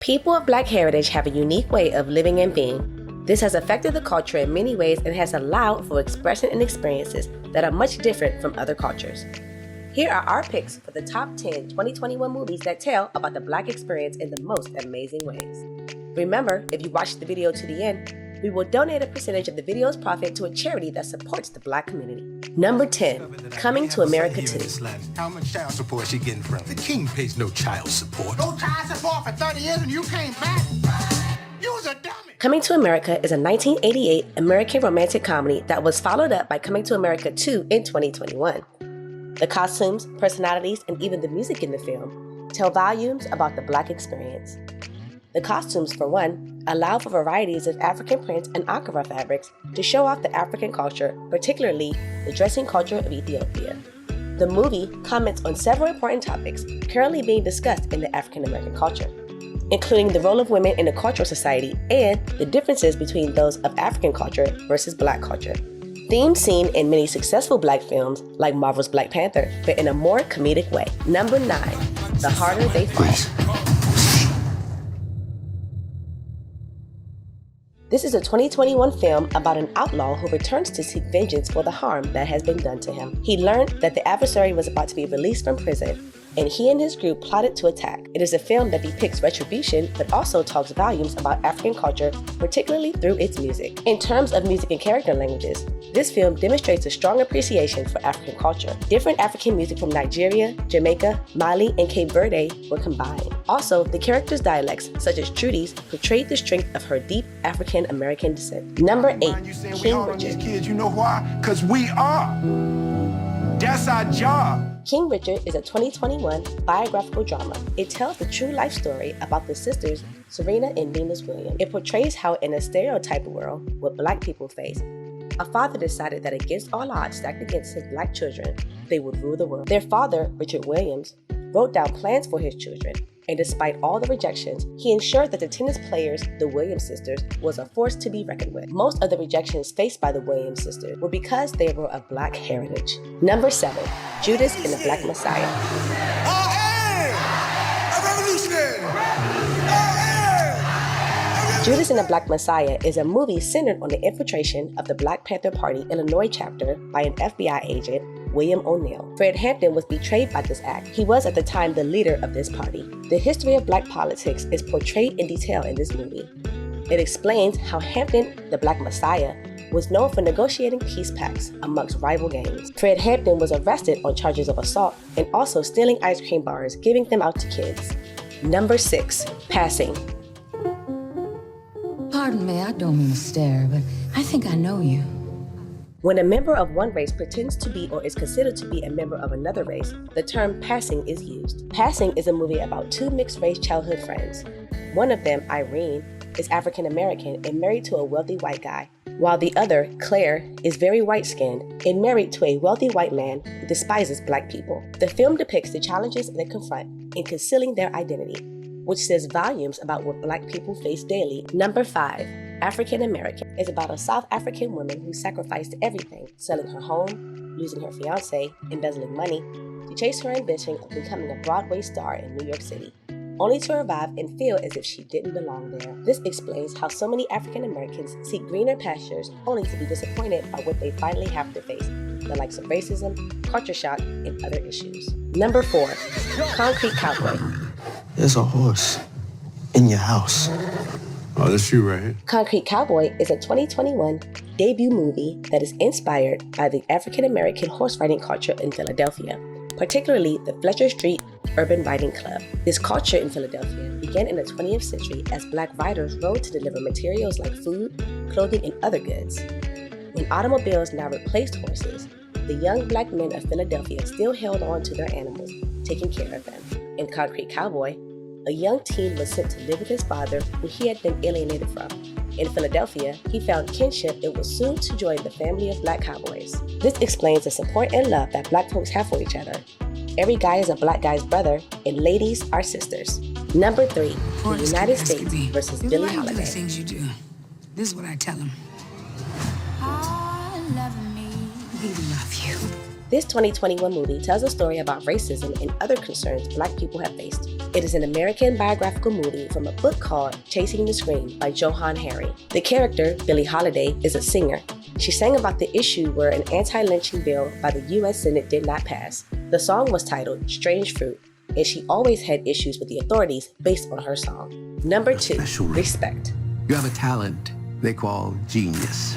People of Black heritage have a unique way of living and being. This has affected the culture in many ways and has allowed for expression and experiences that are much different from other cultures. Here are our picks for the top 10 2021 movies that tell about the Black experience in the most amazing ways. Remember, if you watch the video to the end, we will donate a percentage of the video's profit to a charity that supports the Black community. Number 10, Coming to America 2. How much child support she getting from? The king pays no child support. No child support for 30 years and you came back? You was a dummy. Coming to America is a 1988 American romantic comedy that was followed up by Coming to America 2 in 2021. The costumes, personalities, and even the music in the film tell volumes about the Black experience. The costumes, for one, allow for varieties of African prints and Ankara fabrics to show off the African culture, particularly the dressing culture of Ethiopia. The movie comments on several important topics currently being discussed in the African American culture, including the role of women in a cultural society and the differences between those of African culture versus Black culture. Themes seen in many successful Black films, like Marvel's Black Panther, but in a more comedic way. Number 9, The Harder They Fall. Please. This is a 2021 film about an outlaw who returns to seek vengeance for the harm that has been done to him. He learned that the adversary was about to be released from prison, and he and his group plotted to attack. It is a film that depicts retribution, but also talks volumes about African culture, particularly through its music. In terms of music and character languages, this film demonstrates a strong appreciation for African culture. Different African music from Nigeria, Jamaica, Mali, and Cape Verde were combined. Also, the characters' dialects, such as Trudy's, portrayed the strength of her deep African American descent. Number 8, King Richard. Kids, you know why? Because we are. That's our job. King Richard is a 2021 biographical drama. It tells the true life story about the sisters Serena and Venus Williams. It portrays how in a stereotyped world what Black people face, a father decided that against all odds stacked against his Black children, they would rule the world. Their father, Richard Williams, wrote down plans for his children, and despite all the rejections, he ensured that the tennis players, the Williams sisters, was a force to be reckoned with. Most of the rejections faced by the Williams sisters were because they were of Black heritage. Number 7, Judas and the Black Messiah. Judas and the Black Messiah is a movie centered on the infiltration of the Black Panther Party Illinois chapter by an FBI agent, William O'Neill. Fred Hampton was betrayed by this act. He was at the time the leader of this party. The history of Black politics is portrayed in detail in this movie. It explains how Hampton, the Black Messiah, was known for negotiating peace pacts amongst rival gangs. Fred Hampton was arrested on charges of assault and also stealing ice cream bars, giving them out to kids. Number 6, Passing. Pardon me, I don't mean to stare, but I think I know you. When a member of one race pretends to be or is considered to be a member of another race, the term passing is used. Passing is a movie about two mixed-race childhood friends. One of them, Irene, is African American and married to a wealthy white guy, while the other, Claire, is very white-skinned and married to a wealthy white man who despises Black people. The film depicts the challenges they confront in concealing their identity, which says volumes about what Black people face daily. Number 5, African American, is about a South African woman who sacrificed everything, selling her home, losing her fiancé, embezzling money, to chase her ambition of becoming a Broadway star in New York City, only to revive and feel as if she didn't belong there. This explains how so many African Americans seek greener pastures only to be disappointed by what they finally have to face, the likes of racism, culture shock, and other issues. Number 4, Concrete Cowboy. There's a horse in your house. Oh, that's you, right? Concrete Cowboy is a 2021 debut movie that is inspired by the African American horse riding culture in Philadelphia, particularly the Fletcher Street Urban Riding Club. This culture in Philadelphia began in the 20th century as Black riders rode to deliver materials like food, clothing, and other goods. When automobiles now replaced horses, the young Black men of Philadelphia still held on to their animals, taking care of them. In Concrete Cowboy, a young teen was sent to live with his father, who he had been alienated from. In Philadelphia, he found kinship and was soon to join the family of Black cowboys. This explains the support and love that Black folks have for each other. Every guy is a Black guy's brother, and ladies are sisters. Number 3, the United States versus Billie Holiday. The things you do. This is what I tell him. I love me. We love you. This 2021 movie tells a story about racism and other concerns Black people have faced. It is an American biographical movie from a book called Chasing the Scream by Johann Hari. The character, Billie Holiday, is a singer. She sang about the issue where an anti-lynching bill by the U.S. Senate did not pass. The song was titled Strange Fruit, and she always had issues with the authorities based on her song. Number 2, Respect. You have a talent they call genius.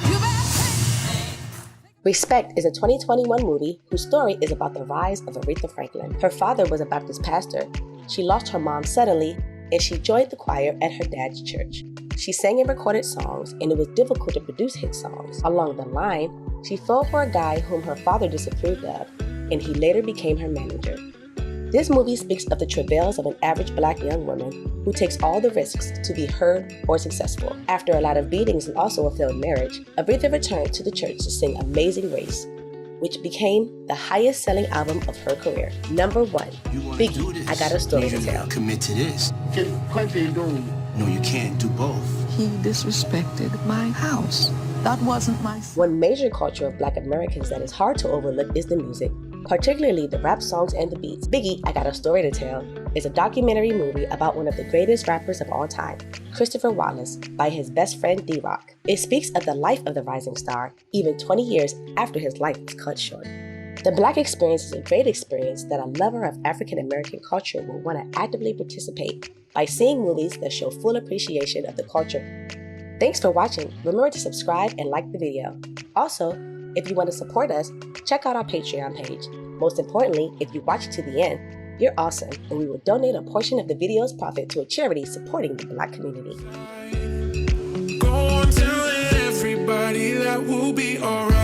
Respect is a 2021 movie whose story is about the rise of Aretha Franklin. Her father was a Baptist pastor. She lost her mom suddenly, and she joined the choir at her dad's church. She sang and recorded songs, and it was difficult to produce hit songs. Along the line, she fell for a guy whom her father disapproved of, and he later became her manager. This movie speaks of the travails of an average black young woman who takes all the risks to be heard or successful. After a lot of beatings and also a failed marriage, Aretha returned to the church to sing Amazing Grace, which became the highest selling album of her career. Number 1, Biggie, I Got a Story to Tell. Commit to this. Can Quincy do? No, you can't do both. He disrespected my house. That wasn't my... One major culture of Black Americans that is hard to overlook is the music, particularly the rap songs and the beats. Biggie, I Got a Story to Tell is a documentary movie about one of the greatest rappers of all time, Christopher Wallace, by his best friend D-Rock. It speaks of the life of the rising star, even 20 years after his life was cut short. The Black experience is a great experience that a lover of African American culture will want to actively participate by seeing movies that show full appreciation of the culture. Thanks for watching. Remember to subscribe and like the video. Also, if you want to support us, check out our Patreon page. Most importantly, if you watch to the end, you're awesome, and we will donate a portion of the video's profit to a charity supporting the Black community. Go on telling everybody that we'll be alright.